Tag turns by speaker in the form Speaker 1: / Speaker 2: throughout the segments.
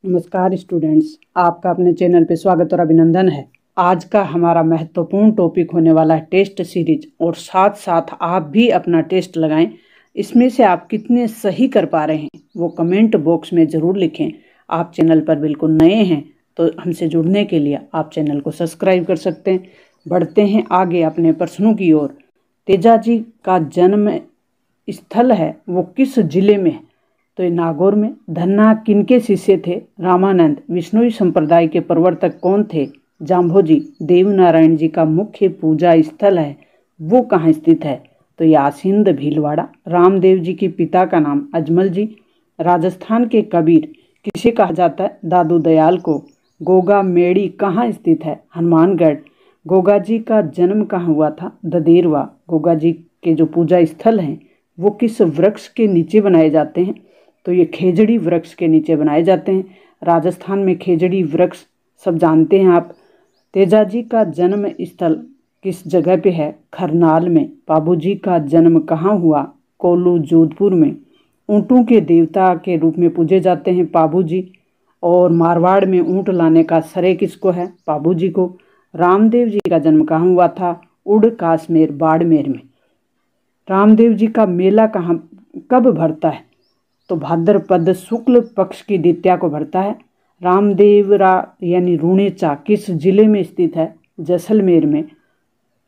Speaker 1: नमस्कार स्टूडेंट्स, आपका अपने चैनल पे स्वागत और अभिनंदन है। आज का हमारा महत्वपूर्ण टॉपिक होने वाला है टेस्ट सीरीज, और साथ साथ आप भी अपना टेस्ट लगाएं। इसमें से आप कितने सही कर पा रहे हैं वो कमेंट बॉक्स में ज़रूर लिखें। आप चैनल पर बिल्कुल नए हैं तो हमसे जुड़ने के लिए आप चैनल को सब्सक्राइब कर सकते हैं। बढ़ते हैं आगे अपने प्रश्नों की ओर। तेजाजी का जन्म स्थल है वो किस जिले में है? तो ये नागौर में। धन्ना किनके शिष्य थे? रामानंद। विष्णुई संप्रदाय के प्रवर्तक कौन थे? जाम्भोजी। देवनारायण जी का मुख्य पूजा स्थल है वो कहाँ स्थित है? तो ये आसिंद भीलवाड़ा। रामदेव जी के पिता का नाम अजमल जी। राजस्थान के कबीर किसे कहा जाता है? दादू दयाल को। गोगा मेड़ी कहाँ स्थित है? हनुमानगढ़। गोगा जी का जन्म कहाँ हुआ था? ददेरवा। गोगा जी के जो पूजा स्थल हैं वो किस वृक्ष के नीचे बनाए जाते हैं? तो ये खेजड़ी वृक्ष के नीचे बनाए जाते हैं। राजस्थान में खेजड़ी वृक्ष सब जानते हैं आप। तेजाजी का जन्म स्थल किस जगह पे है? खरनाल में। पाबूजी का जन्म कहाँ हुआ? कोल्लू जोधपुर में। ऊँटों के देवता के रूप में पूजे जाते हैं पाबूजी। और मारवाड़ में ऊँट लाने का श्रेय किसको है? पाबूजी को। रामदेव जी का जन्म कहाँ हुआ था? उड़ काश्मीर बाड़मेर में। रामदेव जी का मेला कहाँ कब भरता है? तो भाद्रपद शुक्ल पक्ष की द्वितीया को भरता है। रामदेवरा यानी रूणेचा किस जिले में स्थित है? जैसलमेर में।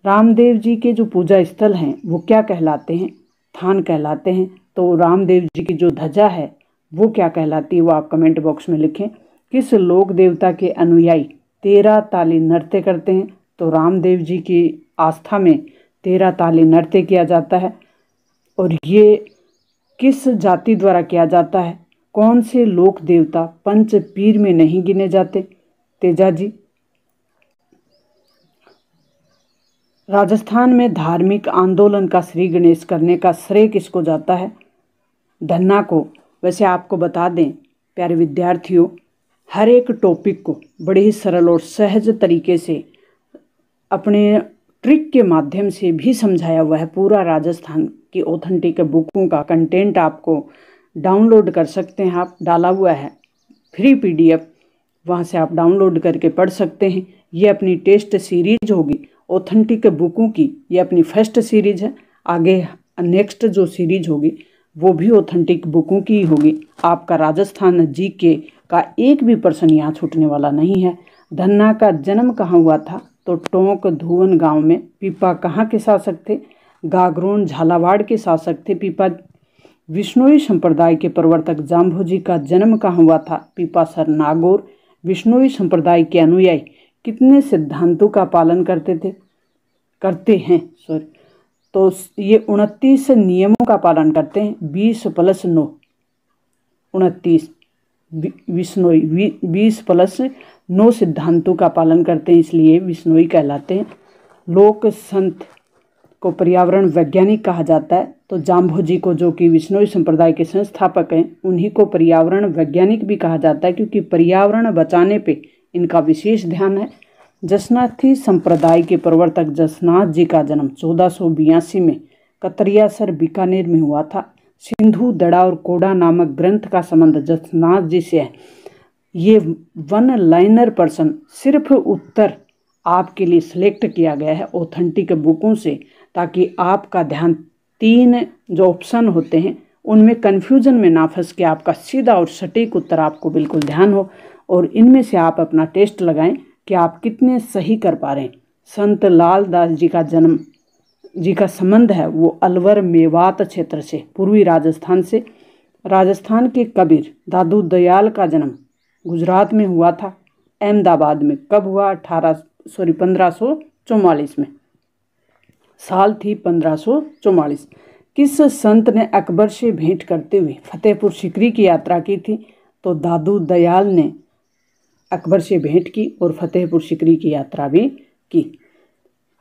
Speaker 1: रामदेव जी के जो पूजा स्थल हैं वो क्या कहलाते हैं? थान कहलाते हैं। तो रामदेव जी की जो ध्वजा है वो क्या कहलाती है वो आप कमेंट बॉक्स में लिखें। किस लोक देवता के अनुयायी 13 ताली नृत्य करते हैं? तो रामदेव जी की आस्था में 13 ताली नृत्य किया जाता है। और ये किस जाति द्वारा किया जाता है? कौन से लोक देवता पंच पीर में नहीं गिने जाते? तेजाजी। राजस्थान में धार्मिक आंदोलन का श्री गणेश करने का श्रेय किसको जाता है? धन्ना को। वैसे आपको बता दें प्यारे विद्यार्थियों, हर एक टॉपिक को बड़े ही सरल और सहज तरीके से अपने ट्रिक के माध्यम से भी समझाया हुआ है। पूरा राजस्थान की ऑथेंटिक बुकों का कंटेंट आपको डाउनलोड कर सकते हैं। आप डाला हुआ है फ्री PDF, वहाँ से आप डाउनलोड करके पढ़ सकते हैं। ये अपनी टेस्ट सीरीज होगी ऑथेंटिक बुकों की, ये अपनी फर्स्ट सीरीज है। आगे नेक्स्ट जो सीरीज होगी वो भी ऑथेंटिक बुकों की होगी। आपका राजस्थान GK का एक भी प्रश्न यहाँ छूटने वाला नहीं है। धन्ना का जन्म कहाँ हुआ था? तो टोंक धुवन गांव में। पीपा कहाँ के शासक थे? गागरोन झालावाड़ के शासक थे पीपा। विष्णुई संप्रदाय के प्रवर्तक जाम्भोजी का जन्म कहाँ हुआ था? पीपासर नागौर। विष्णुई संप्रदाय के अनुयायी कितने सिद्धांतों का पालन करते हैं? तो ये 29 नियमों का पालन करते हैं। 20+9 29 विष्णोई 20+9 सिद्धांतों का पालन करते हैं, इसलिए विष्णोई कहलाते हैं। लोक संत को पर्यावरण वैज्ञानिक कहा जाता है। तो जाम्भोजी को, जो कि विष्णोई संप्रदाय के संस्थापक हैं, उन्हीं को पर्यावरण वैज्ञानिक भी कहा जाता है, क्योंकि पर्यावरण बचाने पे इनका विशेष ध्यान है। जसनाथी संप्रदाय के प्रवर्तक जसनाथ जी का जन्म 1482 में कतरियासर बीकानेर में हुआ था। सिंधु दड़ा और कोड़ा नामक ग्रंथ का संबंध जसनाथ जी से है। ये 1 लाइनर प्रश्न सिर्फ उत्तर आपके लिए सिलेक्ट किया गया है ऑथेंटिक बुकों से, ताकि आपका ध्यान 3 जो ऑप्शन होते हैं उनमें कन्फ्यूजन में ना फंस के आपका सीधा और सटीक उत्तर आपको बिल्कुल ध्यान हो, और इनमें से आप अपना टेस्ट लगाएं कि आप कितने सही कर पा रहे हैं। संत लाल दास जी का संबंध है वो अलवर मेवात क्षेत्र से, पूर्वी राजस्थान से। राजस्थान के कबीर दादू दयाल का जन्म गुजरात में हुआ था, अहमदाबाद में। कब हुआ? 1544 में। साल थी 1544। किस संत ने अकबर से भेंट करते हुए फतेहपुर सीकरी की यात्रा की थी? तो दादू दयाल ने अकबर से भेंट की और फतेहपुर सीकरी की यात्रा भी की।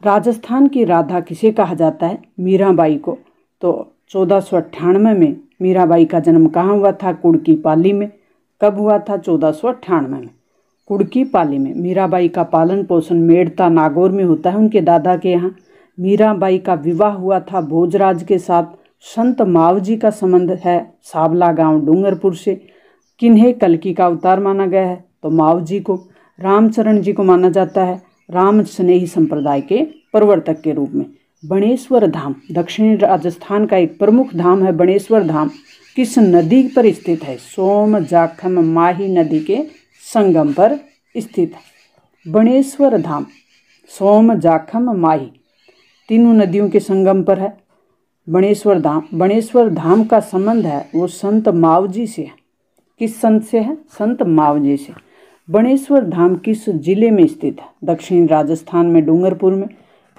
Speaker 1: राजस्थान की राधा किसे कहा जाता है? मीराबाई को। तो 1498 में मीराबाई का जन्म कहाँ हुआ था? कुड़की पाली में। कब हुआ था? 1498 में कुड़की पाली में। मीराबाई का पालन पोषण मेड़ता नागौर में होता है उनके दादा के यहाँ। मीराबाई का विवाह हुआ था भोजराज के साथ। संत मावजी का संबंध है सावला गांव डूंगरपुर से। किन्हें कल्कि का अवतार माना गया है? तो माव जी को। रामचरण जी को माना जाता है राम स्नेही संप्रदाय के प्रवर्तक के रूप में। बणेश्वर धाम दक्षिणी राजस्थान का एक प्रमुख धाम है। बणेश्वर धाम किस नदी पर स्थित है? सोम जाखम माही नदी के संगम पर स्थित है। बणेश्वर धाम सोम जाखम माही तीनों नदियों के संगम पर है बणेश्वर धाम। बणेश्वर धाम का संबंध है वो संत मावजी से है। किस संत से है? संत मावजी से। बणेश्वर धाम किस जिले में स्थित है? दक्षिण राजस्थान में डूंगरपुर में।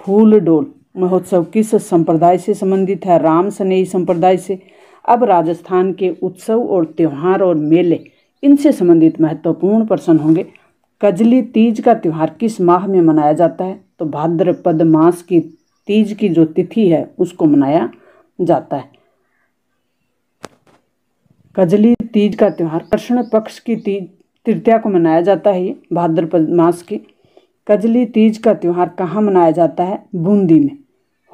Speaker 1: फूल डोल महोत्सव किस संप्रदाय से संबंधित है? राम स्नेही संप्रदाय से। अब राजस्थान के उत्सव और त्योहार और मेले इनसे संबंधित महत्वपूर्ण प्रश्न होंगे। कजली तीज का त्योहार किस माह में मनाया जाता है? तो भाद्रपद मास की तीज की जो तिथि है उसको मनाया जाता है। कजली तीज का त्योहार कृष्ण पक्ष की तृतीया को मनाया जाता है। ये भाद्रपद मास की कजली तीज का त्योहार कहाँ मनाया जाता है? बूंदी में।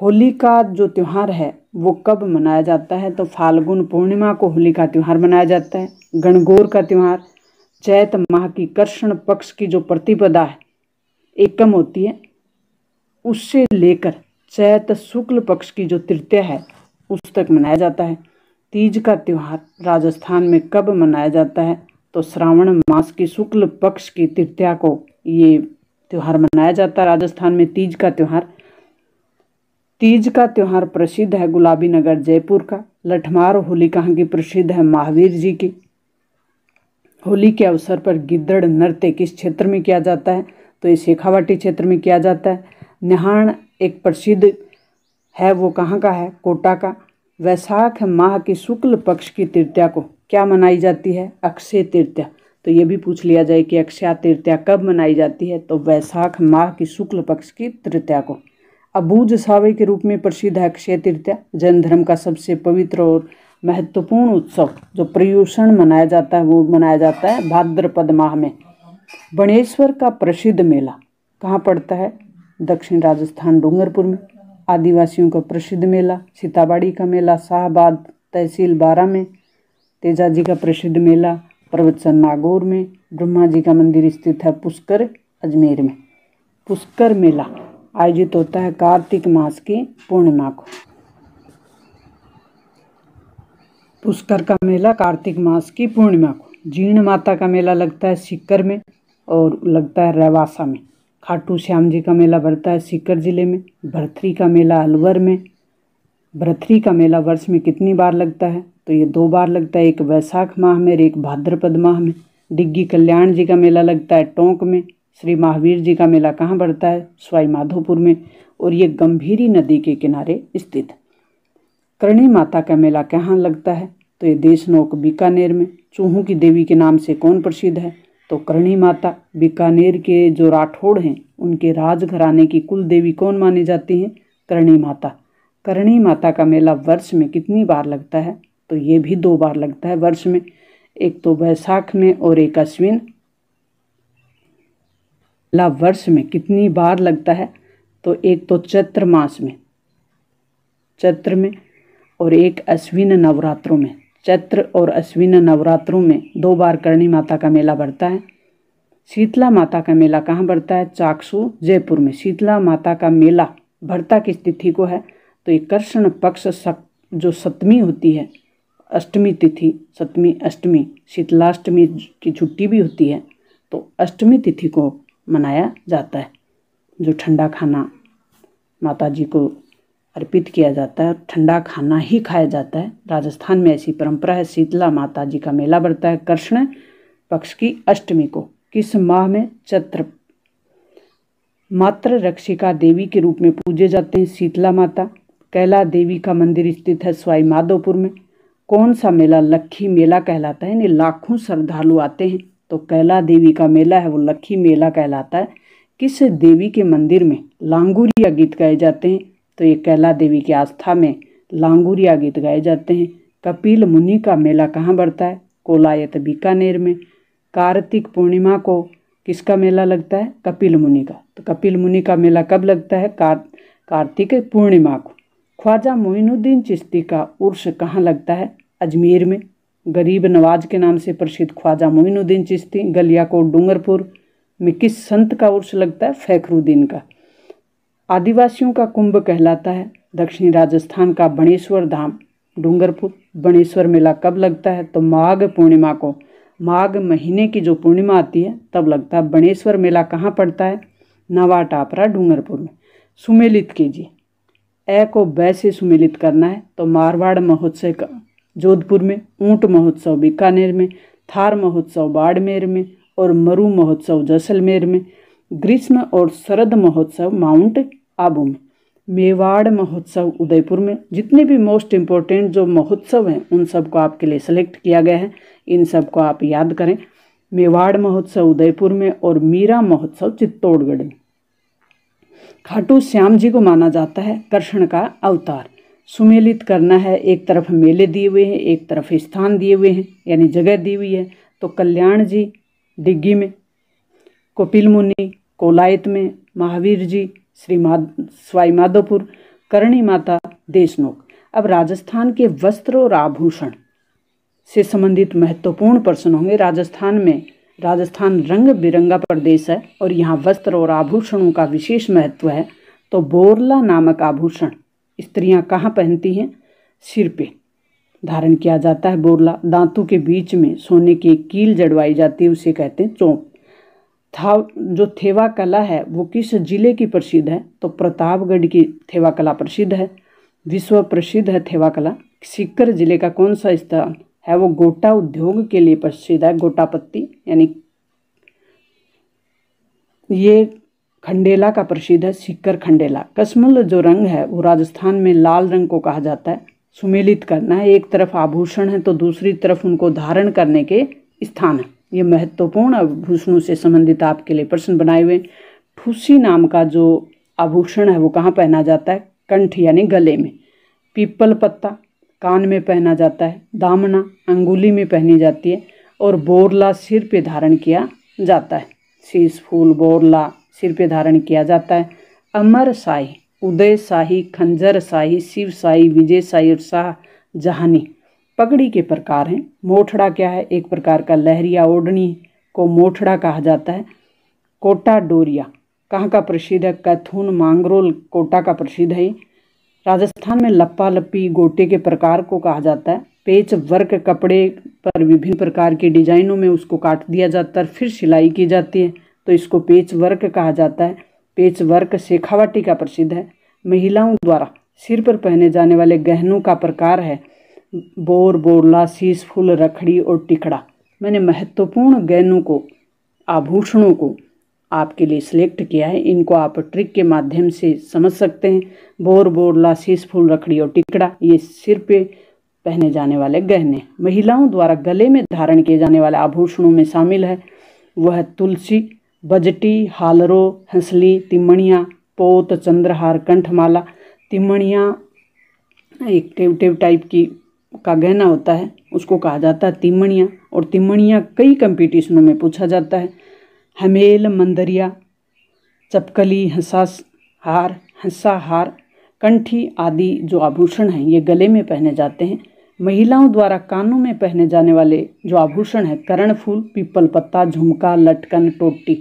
Speaker 1: होली का जो त्योहार है वो कब मनाया जाता है? तो फाल्गुन पूर्णिमा को होली का त्योहार मनाया जाता है। गणगौर का त्योहार चैत माह की कृष्ण पक्ष की जो प्रतिपदा है एकम होती है उससे लेकर चैत शुक्ल पक्ष की जो तृतीया है उस तक मनाया जाता है। तीज का त्योहार राजस्थान में कब मनाया जाता है? तो श्रावण मास की शुक्ल पक्ष की तृतीया को ये त्योहार मनाया जाता है राजस्थान में तीज का त्योहार। तीज का त्योहार प्रसिद्ध है गुलाबी नगर जयपुर का। लठमार होली कहाँ की प्रसिद्ध है? महावीर जी की। होली के अवसर पर गिद्दड़ नृत्य किस क्षेत्र में किया जाता है? तो ये शेखावाटी क्षेत्र में किया जाता है। निहाण एक प्रसिद्ध है वो कहाँ का है? कोटा का। वैशाख माह की शुक्ल पक्ष की तृतीया को क्या मनाई जाती है? अक्षय तृतीया। तो ये भी पूछ लिया जाए कि अक्षय तृतीया कब मनाई जाती है? तो वैशाख माह की शुक्ल पक्ष की तृतीया को। अबूझ सावे के रूप में प्रसिद्ध है अक्षय तृतीया। जैन धर्म का सबसे पवित्र और महत्वपूर्ण उत्सव जो पर्युषण मनाया जाता है वो मनाया जाता है भाद्रपद माह में। बणेश्वर का प्रसिद्ध मेला कहाँ पड़ता है? दक्षिण राजस्थान डूंगरपुर में। आदिवासियों का प्रसिद्ध मेला सीताबाड़ी का मेला शाहबाद तहसील बारा में। तेजा जी का प्रसिद्ध मेला प्रवचन नागौर में। ब्रह्मा जी का मंदिर स्थित है पुष्कर अजमेर में। पुष्कर मेला आयोजित होता है कार्तिक मास की पूर्णिमा को। पुष्कर का मेला कार्तिक मास की पूर्णिमा को। जीर्ण माता का मेला लगता है सीकर में और लगता है रेवासा में। खाटू श्याम जी का मेला भरता है सीकर जिले में। भरथरी का मेला अलवर में। भरथरी का मेला वर्ष में कितनी बार लगता है? तो ये 2 बार लगता है, एक वैशाख माह में और एक भाद्रपद माह में। डिग्गी कल्याण जी का मेला लगता है टोंक में। श्री महावीर जी का मेला कहाँ पड़ता है? सवाई माधोपुर में और ये गंभीरी नदी के किनारे स्थित। करणी माता का मेला कहाँ लगता है? तो ये देशनोक बीकानेर में। चूहों की देवी के नाम से कौन प्रसिद्ध है? तो करणी माता। बीकानेर के जो राठौड़ हैं उनके राजघराने की कुल देवी कौन मानी जाती हैं? करणी माता। करणी माता का मेला वर्ष में कितनी बार लगता है? तो ये भी 2 बार लगता है वर्ष में, एक तो वैशाख में और एक अश्विन। वर्ष में कितनी बार लगता है? तो एक तो चैत्र मास में, चैत्र में, और एक अश्विन नवरात्रों में। चैत्र और अश्विन नवरात्रों में 2 बार करणी माता का मेला बढ़ता है। शीतला माता का मेला कहाँ बढ़ता है? चाकसू जयपुर में। शीतला माता का मेला भरता किस तिथि को है? तो ये कृष्ण पक्ष जो सप्तमी होती है, अष्टमी तिथि, सप्तमी अष्टमी, शीतलाष्टमी की छुट्टी भी होती है तो अष्टमी तिथि को मनाया जाता है। जो ठंडा खाना माता जी को अर्पित किया जाता है, ठंडा खाना ही खाया जाता है। राजस्थान में ऐसी परंपरा है। शीतला माता जी का मेला बढ़ता है कृष्ण पक्ष की अष्टमी को। किस माह में? चैत्र। मातृ रक्षिका देवी के रूप में पूजे जाते हैं शीतला माता। कैला देवी का मंदिर स्थित है सवाई माधोपुर में। कौन सा मेला लक्खी मेला कहलाता है? यानी लाखों श्रद्धालु आते हैं तो कैला देवी का मेला है वो लक्खी मेला कहलाता है। किस देवी के मंदिर में लांगुरिया गीत गाए जाते हैं? तो ये कैला देवी की आस्था में लांगुरिया गीत गाए जाते हैं। कपिल मुनि का मेला कहाँ बढ़ता है? कोलायत बीकानेर में। कार्तिक पूर्णिमा को किसका मेला लगता है? कपिल मुनि का। तो कपिल मुनि का मेला कब लगता है? कार्तिक पूर्णिमा को। ख्वाजा मोइनुद्दीन चिश्ती का उर्स कहाँ लगता है? अजमेर में। गरीब नवाज के नाम से प्रसिद्ध ख्वाजा मोइनुद्दीन चिश्ती। गलियाकोट डूंगरपुर में किस संत का उर्स लगता है? फखरुद्दीन का। आदिवासियों का कुंभ कहलाता है दक्षिणी राजस्थान का बणेश्वर धाम डूंगरपुर। बणेश्वर मेला कब लगता है? तो माघ पूर्णिमा को, माघ महीने की जो पूर्णिमा आती है तब लगता है। बणेश्वर मेला कहाँ पड़ता है? नवा टापरा डूंगरपुर में। सुमेलित कीजिए, ए को बै से सुमेलित करना है तो मारवाड़ महोत्सव का जोधपुर में, ऊंट महोत्सव बीकानेर में, थार महोत्सव बाड़मेर में और मरु महोत्सव जैसलमेर में, ग्रीष्म और शरद महोत्सव माउंट आबू में, मेवाड़ महोत्सव उदयपुर में। जितने भी मोस्ट इम्पोर्टेंट जो महोत्सव हैं उन सबको आपके लिए सेलेक्ट किया गया है, इन सबको आप याद करें। मेवाड़ महोत्सव उदयपुर में और मीरा महोत्सव चित्तौड़गढ़ में। खाटू श्याम जी को माना जाता है कृष्ण का अवतार। सुमेलित करना है, एक तरफ मेले दिए हुए हैं, एक तरफ स्थान दिए हुए हैं यानी जगह दी हुई है। तो कल्याण जी डिग्गी में, कपिल मुनि कोलायत में, महावीर जी सवाई माधोपुर, करणी माता देशनोक। अब राजस्थान के वस्त्र और आभूषण से संबंधित महत्वपूर्ण प्रश्न होंगे। राजस्थान रंग बिरंगा प्रदेश है और यहाँ वस्त्र और आभूषणों का विशेष महत्व है। तो बोरला नामक आभूषण स्त्रियां कहाँ पहनती हैं? सिर पे धारण किया जाता है बोरला। दांतों के बीच में सोने की एक कील जड़वाई जाती है, उसे कहते हैं चौंक। जो थेवा कला है वो किस जिले की प्रसिद्ध है? तो प्रतापगढ़ की थेवा कला प्रसिद्ध है, विश्व प्रसिद्ध है थेवा कला। सीकर जिले का कौन सा स्थान है? वो गोटा उद्योग के लिए प्रसिद्ध है, गोटा पत्ती यानी ये खंडेला का प्रसिद्ध है, सीकर खंडेला। कश्मीर जो रंग है वो राजस्थान में लाल रंग को कहा जाता है। सुमेलित करना है, एक तरफ आभूषण है तो दूसरी तरफ उनको धारण करने के स्थान है। ये महत्वपूर्ण आभूषणों से संबंधित आपके लिए प्रश्न बनाए हुए। ठूसी नाम का जो आभूषण है वो कहाँ पहना जाता है? कंठ यानी गले में। पीपल पत्ता कान में पहना जाता है, दामना अंगुली में पहनी जाती है और बोरला सिर पे धारण किया जाता है। शीश फूल बोरला सिर पे धारण किया जाता है। अमर शाही, उदय शाही, खंजर शाही, शिव शाही, विजय शाही और शाह जहानी पगड़ी के प्रकार हैं। मोठड़ा क्या है? एक प्रकार का लहरिया ओढ़नी को मोठड़ा कहा जाता है। कोटा डोरिया कहाँ का प्रसिद्ध है? कैथून मांगरोल कोटा का प्रसिद्ध है। राजस्थान में लप्पा लप्पी गोटे के प्रकार को कहा जाता है। पेच वर्क कपड़े पर विभिन्न प्रकार की डिजाइनों में उसको काट दिया जाता है, फिर सिलाई की जाती है तो इसको पेच वर्क कहा जाता है। पेच वर्क शेखावाटी का प्रसिद्ध है। महिलाओं द्वारा सिर पर पहने जाने वाले गहनों का प्रकार है बोर, बोरला, शीश फूल, रखड़ी और टिकड़ा। मैंने महत्वपूर्ण गहनों को, आभूषणों को आपके लिए सिलेक्ट किया है, इनको आप ट्रिक के माध्यम से समझ सकते हैं। बोर, बोरला, शीश फूल, रखड़ी और टिकड़ा ये सिर पे पहने जाने वाले गहने। महिलाओं द्वारा गले में धारण किए जाने वाले आभूषणों में शामिल है वह तुलसी, बजटी, हालरो, हंसली, तिमणियाँ, पोत, चंद्रहार, कंठमाला। तिमणियाँ एक टेव टाइप की का गहना होता है, उसको कहा जाता है तिमणियाँ, और तिमणियाँ कई कंपटीशनों में पूछा जाता है। हमेल, मंदरिया, चपकली, हंसा हार, कंठी आदि जो आभूषण हैं ये गले में पहने जाते हैं। महिलाओं द्वारा कानों में पहने जाने वाले जो आभूषण है कर्णफूल, पीपल पत्ता, झुमका, लटकन, टोटी।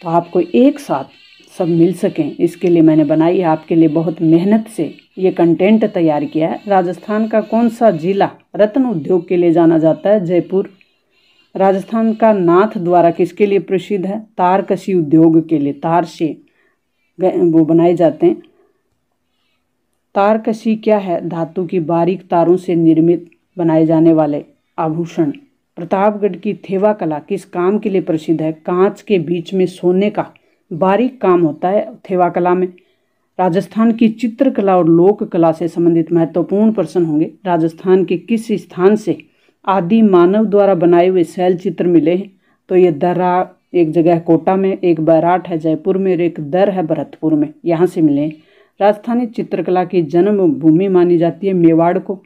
Speaker 1: तो आपको एक साथ सब मिल सकें इसके लिए मैंने बनाई है आपके लिए बहुत मेहनत से ये कंटेंट तैयार किया है। राजस्थान का कौन सा जिला रत्न उद्योग के लिए जाना जाता है? जयपुर। राजस्थान का नाथ द्वारा किसके लिए प्रसिद्ध है? तारकशी उद्योग के लिए, तार से वो बनाए जाते हैं। तारकशी क्या है? धातु की बारीक तारों से निर्मित बनाए जाने वाले आभूषण। प्रतापगढ़ की थेवा कला किस काम के लिए प्रसिद्ध है? कांच के बीच में सोने का बारीक काम होता है थेवा कला में। राजस्थान की चित्रकला और लोक कला से संबंधित महत्वपूर्ण प्रश्न होंगे। राजस्थान के किस स्थान से आदि मानव द्वारा बनाए हुए शैल चित्र मिले हैं? तो ये दर्रा एक जगह कोटा में, एक बैराट है जयपुर में और एक दर है भरतपुर में, यहाँ से मिले हैं। राजस्थानी चित्रकला की जन्म भूमि मानी जाती है मेवाड़ को।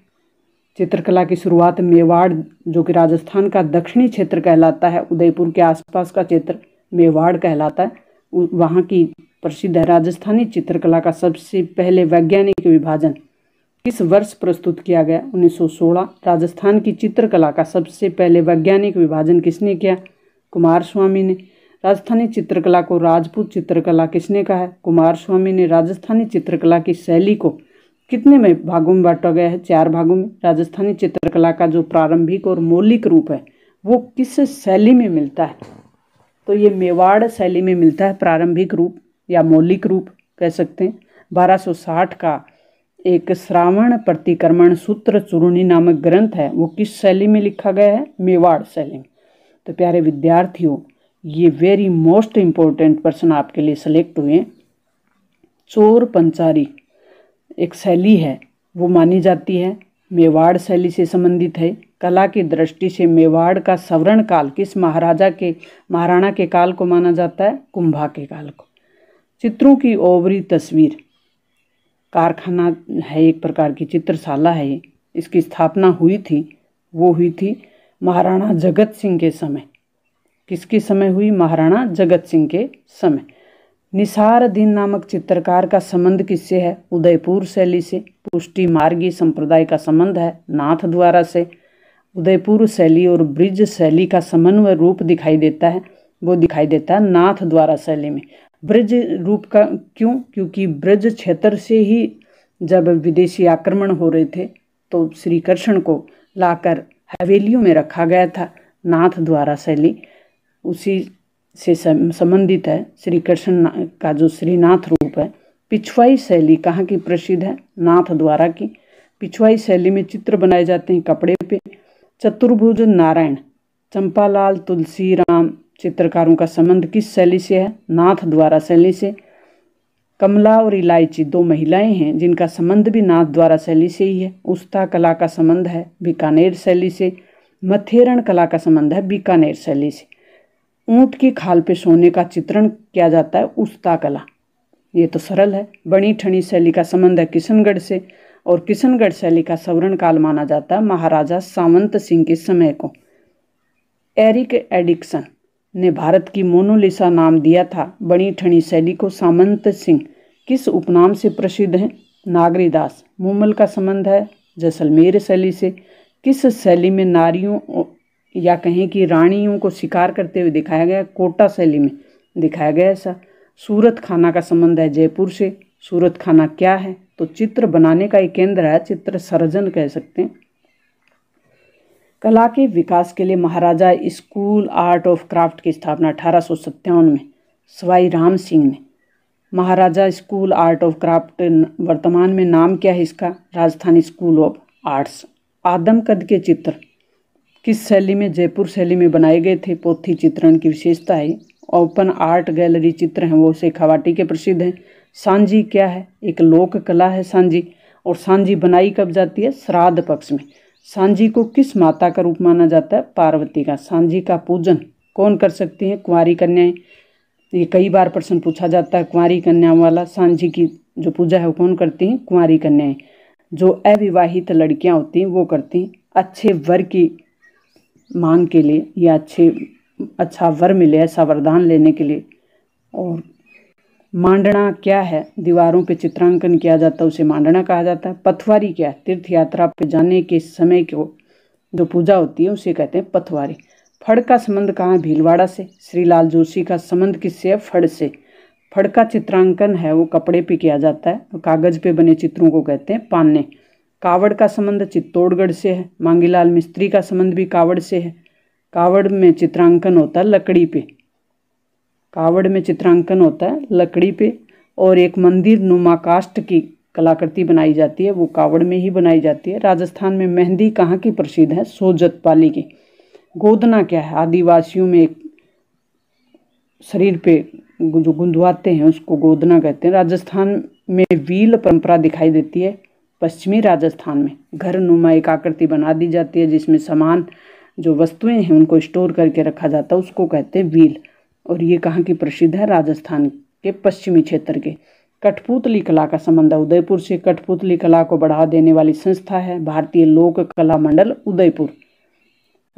Speaker 1: चित्रकला की शुरुआत मेवाड़ जो कि राजस्थान का दक्षिणी क्षेत्र कहलाता है, उदयपुर के आसपास का क्षेत्र मेवाड़ कहलाता है, वहाँ की प्रसिद्ध है। राजस्थानी चित्रकला का सबसे पहले वैज्ञानिक विभाजन किस वर्ष प्रस्तुत किया गया? 1916। राजस्थान की चित्रकला का सबसे पहले वैज्ञानिक विभाजन किसने किया? कुमारस्वामी ने। राजस्थानी चित्रकला को राजपूत चित्रकला किसने कहा है? कुमारस्वामी ने। राजस्थानी चित्रकला की शैली को कितने में भागों में बांटा गया है? 4 भागों में। राजस्थानी चित्रकला का जो प्रारंभिक और मौलिक रूप है वो किस शैली में मिलता है? तो ये मेवाड़ शैली में मिलता है प्रारंभिक रूप या मौलिक रूप कह सकते हैं। 1260 का एक श्रावण प्रतिक्रमण सूत्र चूर्णी नामक ग्रंथ है, वो किस शैली में लिखा गया है? मेवाड़ शैली में। तो प्यारे विद्यार्थियों, ये वेरी मोस्ट इम्पोर्टेंट प्रश्न आपके लिए सेलेक्ट हुए। चोर पंचारी एक शैली है, वो मानी जाती है मेवाड़ शैली से संबंधित है। कला की दृष्टि से मेवाड़ का सवर्ण काल किस महाराणा के काल को माना जाता है? कुंभा के काल को। चित्रों की ओवरी तस्वीर कारखाना है, एक प्रकार की चित्रशाला है ये। इसकी स्थापना हुई थी महाराणा जगत सिंह के समय। किसके समय हुई? महाराणा जगत सिंह के समय। निसार दीन नामक चित्रकार का संबंध किससे है? उदयपुर शैली से। पुष्टि मार्गी संप्रदाय का संबंध है नाथ द्वारा से। उदयपुर शैली और ब्रिज शैली का समन्वय रूप दिखाई देता है, वो दिखाई देता है नाथ द्वारा शैली में। ब्रिज रूप का क्यों? क्योंकि ब्रिज क्षेत्र से ही जब विदेशी आक्रमण हो रहे थे तो श्री कृष्ण को लाकर हवेलियों में रखा गया था। नाथ द्वारा शैली उसी से संबंधित है। श्री कृष्ण का जो श्रीनाथ रूप है। पिछवाई शैली कहाँ की प्रसिद्ध है? नाथ द्वारा की। पिछवाई शैली में चित्र बनाए जाते हैं कपड़े पे। चतुर्भुज नारायण, चंपालाल, तुलसीराम चित्रकारों का संबंध किस शैली से है? नाथ द्वारा शैली से। कमला और इलायची 2 महिलाएं हैं जिनका संबंध भी नाथ द्वारा शैली से ही है। उस्ता कला का संबंध है बीकानेर शैली से। मथेरण कला का संबंध है बीकानेर शैली से। ऊंट की खाल पे सोने का चित्रण किया जाता है उस्ता कला, ये तो सरल है। बनी ठनी शैली का संबंध है किशनगढ़ से, और किशनगढ़ शैली का सवर्ण काल माना जाता है महाराजा सावंत सिंह के समय को। एरिक एडिक्सन ने भारत की मोनालिसा नाम दिया था बनी ठनी शैली को। सामंत सिंह किस उपनाम से प्रसिद्ध हैं? नागरीदास। मूमल का संबंध है जैसलमेर शैली से। किस शैली में नारियों या कहें कि रानियों को शिकार करते हुए दिखाया गया? कोटा शैली में दिखाया गया ऐसा। सूरत खाना का संबंध है जयपुर से। सूरत खाना क्या है? तो चित्र बनाने का एक केंद्र है, चित्र सर्जन कह सकते हैं। कला के विकास के लिए Maharaja school art of craft की स्थापना 1857 में सवाई राम सिंह ने। Maharaja school art of craft वर्तमान में नाम क्या है इसका? Rajasthan school of arts. आदम कद के चित्र किस शैली में? जयपुर शैली में बनाए गए थे। पोथी चित्रण की विशेषता है। ओपन आर्ट गैलरी चित्र हैं वो शेखावाटी के प्रसिद्ध हैं। सांझी क्या है? एक लोक कला है सांझी। और सांझी बनाई कब जाती है? श्राद्ध पक्ष में। सांझी को किस माता का रूप माना जाता है? पार्वती का। सांझी का पूजन कौन कर सकती है? कुंवारी कन्याएं। ये कई बार प्रश्न पूछा जाता है कुंवारी कन्याओं वाला। सांझी की जो पूजा है वो कौन करती हैं? कुंवारी कन्याएं। जो अविवाहित लड़कियां होती हैं वो करती हैं अच्छे वर की मांग के लिए, या अच्छा वर मिले ऐसा वरदान लेने के लिए। और मांडना क्या है? दीवारों पे चित्रांकन किया जाता है उसे मांडना कहा जाता है। पथवारी क्या है? तीर्थ यात्रा पे जाने के समय को जो पूजा होती है उसे कहते हैं पथवारी। फड़ का संबंध कहाँ है? भीलवाड़ा से। श्रीलाल जोशी का संबंध किससे है? फड़ से। फड़ का चित्रांकन है वो कपड़े पे किया जाता है, कागज पे बने चित्रों को कहते हैं पान्ने। कावड़ का संबंध चित्तौड़गढ़ से है। मांगीलाल मिस्त्री का संबंध भी कावड़ से है। कावड़ में चित्रांकन होता है लकड़ी पे। कावड़ में चित्रांकन होता है लकड़ी पे। और एक मंदिर नुमा काष्ठ की कलाकृति बनाई जाती है, वो कावड़ में ही बनाई जाती है। राजस्थान में मेहंदी कहाँ की प्रसिद्ध है? सोजत पाली की। गोदना क्या है? आदिवासियों में एक शरीर पे जो गुंदवाते हैं उसको गोदना कहते हैं। राजस्थान में व्हील परंपरा दिखाई देती है। पश्चिमी राजस्थान में घर नुमा एक आकृति बना दी जाती है जिसमें सामान जो वस्तुएं हैं उनको स्टोर करके रखा जाता है, उसको कहते हैं व्हील। और ये कहाँ की प्रसिद्ध है? राजस्थान के पश्चिमी क्षेत्र के। कठपुतली कला का संबंध है उदयपुर से। कठपुतली कला को बढ़ावा देने वाली संस्था है भारतीय लोक कला मंडल उदयपुर।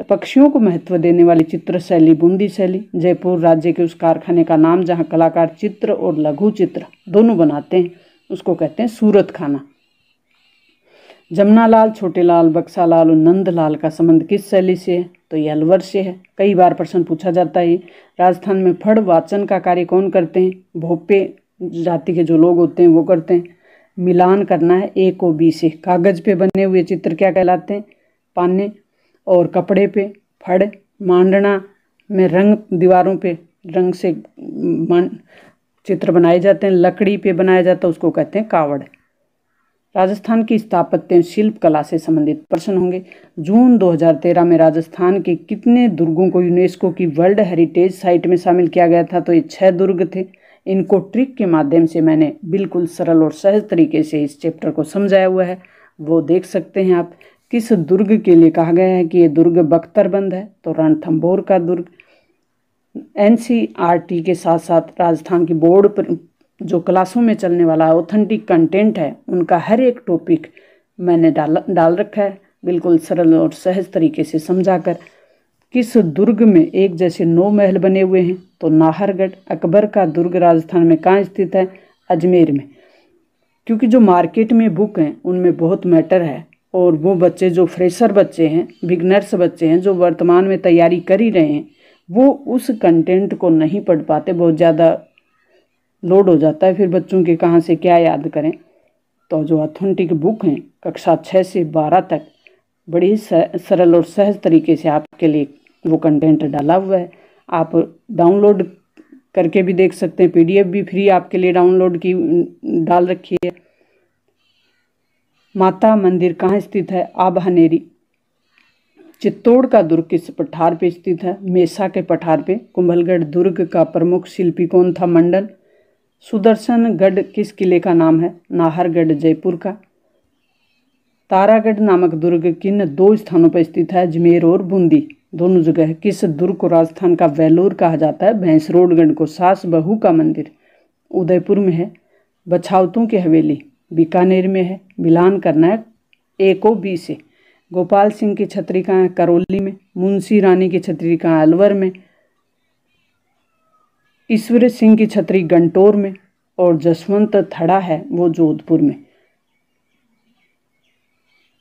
Speaker 1: पक्षियों को महत्व देने वाली चित्र शैली बूंदी शैली। जयपुर राज्य के उस कारखाने का नाम जहाँ कलाकार चित्र और लघु चित्र दोनों बनाते हैं उसको कहते हैं सूरत खाना। जमुनालाल, छोटेलाल, बक्सालाल और नंदलाल का संबंध किस शैली से है? तो ये अलवर से है। कई बार प्रश्न पूछा जाता है। राजस्थान में फड़ वाचन का कार्य कौन करते हैं? भोपे जाति के जो लोग होते हैं वो करते हैं। मिलान करना है ए को बी से। कागज पे बने हुए चित्र क्या कहलाते हैं? पाने। और कपड़े पे फड़। मांडना में रंग, दीवारों पे रंग से चित्र बनाए जाते हैं। लकड़ी पे बनाया जाता है उसको कहते हैं कावड़। राजस्थान की स्थापत्य शिल्प कला से संबंधित प्रश्न होंगे। जून 2013 में राजस्थान के कितने दुर्गों को यूनेस्को की वर्ल्ड हेरिटेज साइट में शामिल किया गया था? तो ये 6 दुर्ग थे। इनको ट्रिक के माध्यम से मैंने बिल्कुल सरल और सहज तरीके से इस चैप्टर को समझाया हुआ है, वो देख सकते हैं आप। किस दुर्ग के लिए कहा गया है कि ये दुर्ग बख्तरबंद है? तो रणथंभौर का दुर्ग। NCERT के साथ साथ राजस्थान की बोर्ड पर जो क्लासों में चलने वाला ऑथेंटिक कंटेंट है उनका हर एक टॉपिक मैंने डाल रखा है, बिल्कुल सरल और सहज तरीके से समझाकर। किस दुर्ग में एक जैसे 9 महल बने हुए हैं? तो नाहरगढ़। अकबर का दुर्ग राजस्थान में कहाँ स्थित है? अजमेर में। क्योंकि जो मार्केट में बुक हैं उनमें बहुत मैटर है, और वो बच्चे जो फ्रेशर बच्चे हैं, बिगनर्स बच्चे हैं, जो वर्तमान में तैयारी कर ही रहे हैं, वो उस कंटेंट को नहीं पढ़ पाते, बहुत ज़्यादा लोड हो जाता है, फिर बच्चों के कहाँ से क्या याद करें। तो जो ऑथेंटिक बुक हैं कक्षा 6 से 12 तक बड़ी सरल और सहज तरीके से आपके लिए वो कंटेंट डाला हुआ है। आप डाउनलोड करके भी देख सकते हैं, PDF भी फ्री आपके लिए डाउनलोड की डाल रखी है। माता मंदिर कहाँ स्थित है? आभानेरी। चित्तौड़ का दुर्ग किस पठार पे स्थित है? मेसा के पठार पे। कुंभलगढ़ दुर्ग का प्रमुख शिल्पी कौन था? मंडन। सुदर्शनगढ़ किस किले का नाम है? नाहरगढ़ जयपुर का। तारागढ़ नामक दुर्ग किन 2 स्थानों पर स्थित है? अजमेर और बूंदी, दोनों जगह। किस दुर्ग को राजस्थान का वेलूर कहा जाता है? भैंसरोडगढ़ को। सास बहू का मंदिर उदयपुर में है। बछावतों की हवेली बीकानेर में है। मिलान करना है ए को बी से। गोपाल सिंह की छतरी कहाँ है? करौली में। मुंशी रानी की छतरी कहाँ है? अलवर में। ईश्वर सिंह की छतरी गंटोर में। और जसवंत थड़ा है वो जोधपुर में।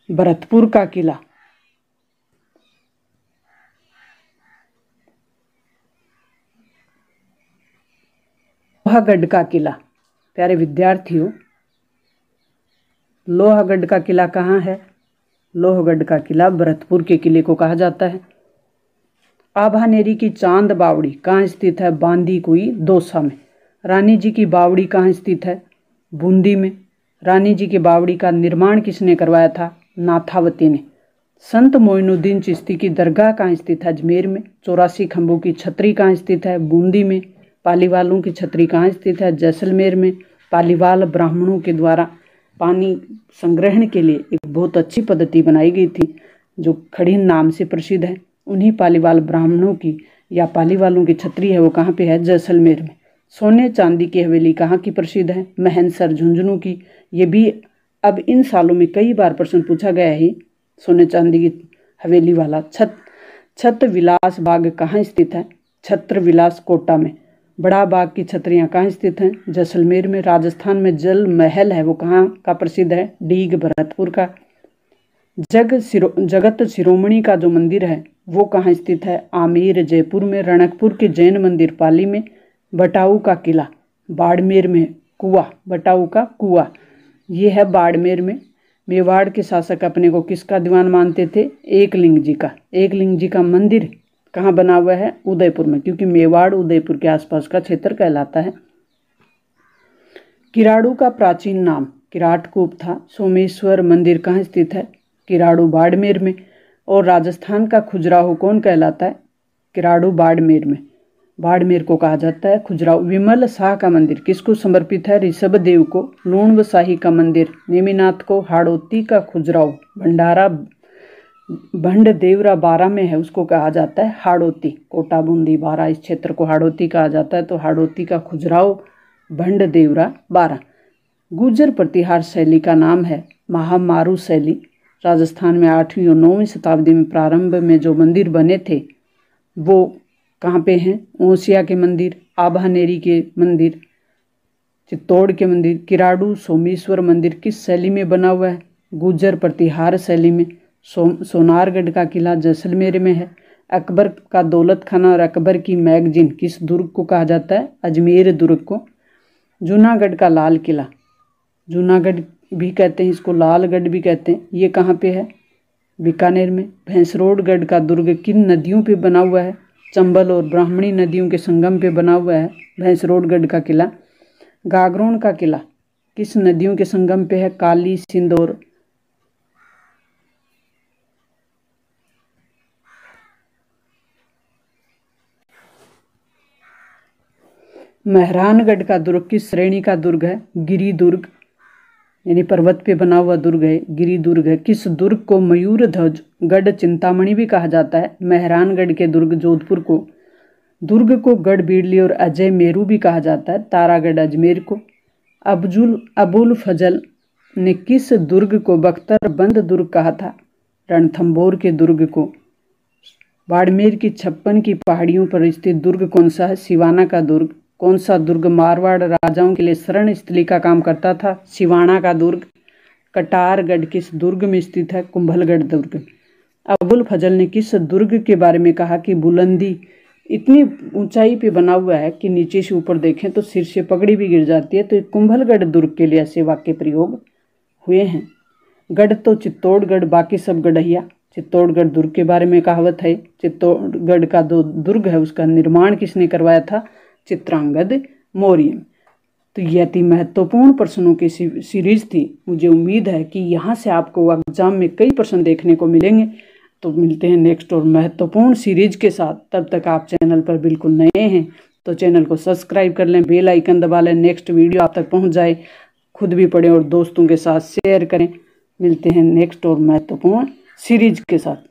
Speaker 1: भरतपुर का किला लोहागढ़ का किला। प्यारे विद्यार्थियों, लोहागढ़ का किला कहाँ है? लोहगढ़ का किला भरतपुर के किले को कहा जाता है। आभानेरी की चांद बावड़ी कहाँ स्थित है? बांदीकुई दौसा में। रानी जी की बावड़ी कहाँ स्थित है? बूंदी में। रानी जी की बावड़ी का निर्माण किसने करवाया था? नाथावती ने। संत मोइनुद्दीन चिश्ती की दरगाह कहाँ स्थित है? अजमेर में। 84 खंभों की छतरी कहाँ स्थित है? बूंदी में। पालीवालों की छतरी कहाँ स्थित है? जैसलमेर में। पालीवाल ब्राह्मणों के द्वारा पानी संग्रहण के लिए एक बहुत अच्छी पद्धति बनाई गई थी जो खड़ीन नाम से प्रसिद्ध है। उन्हीं पालीवाल ब्राह्मणों की या पालीवालों की छतरी है वो कहाँ पे है? जैसलमेर में। सोने चांदी की हवेली कहाँ की प्रसिद्ध है? महनसर झुंझुनू की। ये भी अब इन सालों में कई बार प्रश्न पूछा गया है। सोने चांदी की हवेली वाला। छत्र विलास बाग कहाँ स्थित है? छत्र विलास कोटा में। बड़ा बाग की छतरियाँ कहाँ स्थित हैं? जैसलमेर में। राजस्थान में जल महल है वो कहाँ का प्रसिद्ध है? डीग भरतपुर का। जगत शिरोमणि का जो मंदिर है वो कहाँ स्थित है? आमेर जयपुर में। रणकपुर के जैन मंदिर पाली में। बटाऊ का किला बाड़मेर में। कुआ, बटाऊ का कुआ ये है बाड़मेर में। मेवाड़ के शासक अपने को किसका दीवान मानते थे? एकलिंग जी का। एकलिंग जी का मंदिर कहाँ बना हुआ है? उदयपुर में, क्योंकि मेवाड़ उदयपुर के आसपास का क्षेत्र कहलाता है। किराड़ू का प्राचीन नाम किराटकूप था। सोमेश्वर मंदिर कहाँ स्थित है? किराड़ू बाड़मेर में। और राजस्थान का खजुराहो कौन कहलाता है? किराड़ू बाड़मेर में। बाड़मेर को कहा जाता है खजुराहो। विमल शाह का मंदिर किसको समर्पित है? ऋषभ देव को। लूणव शाही का मंदिर नेमिनाथ को। हाड़ौती का खजुराहो भंडारा भंड देवरा बारा में है, उसको कहा जाता है हाड़ौती। कोटा बूंदी बारा इस क्षेत्र को हाड़ौती कहा जाता है, तो हाड़ौती का खजुराहो भंड देवरा बारा। गुर्जर प्रतिहार शैली का नाम है महामारू शैली। राजस्थान में 8वीं और 9वीं शताब्दी में प्रारंभ में जो मंदिर बने थे वो कहाँ पे हैं? ओसिया के मंदिर, आभानेरी के मंदिर, चित्तौड़ के मंदिर। किराड़ू सोमेश्वर मंदिर किस शैली में बना हुआ है? गुर्जर प्रतिहार शैली में। सोनारगढ़ का किला जैसलमेर में है। अकबर का दौलत खाना और अकबर की मैगजीन किस दुर्ग को कहा जाता है? अजमेर दुर्ग को। जूनागढ़ का लाल किला, जूनागढ़ भी कहते हैं इसको, लालगढ़ भी कहते हैं, ये कहाँ पे है? बीकानेर में। भैंसरोडगढ़ का दुर्ग किन नदियों पे बना हुआ है? चंबल और ब्राह्मणी नदियों के संगम पे बना हुआ है भैंसरोडगढ़ का किला। गागरोन का किला किस नदियों के संगम पे है? काली, सिंध और मेहरानगढ़ का दुर्ग किस श्रेणी का दुर्ग है? गिरि दुर्ग, यानी पर्वत पे बना हुआ दुर्ग है, गिरि दुर्ग है। किस दुर्ग को मयूर ध्वज गढ़ चिंतामणि भी कहा जाता है? मेहरानगढ़ के दुर्ग जोधपुर को। दुर्ग को गढ़ बीड़ली और अजय मेरू भी कहा जाता है, तारागढ़ अजमेर को। अबुल फजल ने किस दुर्ग को बख्तरबंद दुर्ग कहा था? रणथंभौर के दुर्ग को। बाड़मेर की 56 की पहाड़ियों पर स्थित दुर्ग कौन सा है? सिवाना का दुर्ग। कौन सा दुर्ग मारवाड़ राजाओं के लिए शरण स्थली का काम करता था? सिवाना का दुर्ग। कटारगढ़ किस दुर्ग में स्थित है? कुंभलगढ़ दुर्ग। अबुल फजल ने किस दुर्ग के बारे में कहा कि बुलंदी इतनी ऊंचाई पे बना हुआ है कि नीचे से ऊपर देखें तो सिर से पगड़ी भी गिर जाती है? तो कुंभलगढ़ दुर्ग के लिए ऐसे वाक्य प्रयोग हुए हैं। गढ़ तो चित्तौड़गढ़, बाकी सब गढ़िया। चित्तौड़गढ़ दुर्ग के बारे में कहावत है। चित्तौड़गढ़ का जो दुर्ग है उसका निर्माण किसने करवाया था? चित्रांगद मौर्य। तो यह थी महत्वपूर्ण प्रश्नों की सीरीज थी। मुझे उम्मीद है कि यहाँ से आपको एग्जाम में कई प्रश्न देखने को मिलेंगे। तो मिलते हैं नेक्स्ट और महत्वपूर्ण सीरीज के साथ। तब तक आप चैनल पर बिल्कुल नए हैं तो चैनल को सब्सक्राइब कर लें, बेल आइकन दबा लें, नेक्स्ट वीडियो आप तक पहुँच जाए। खुद भी पढ़ें और दोस्तों के साथ शेयर करें। मिलते हैं नेक्स्ट और महत्वपूर्ण सीरीज के साथ।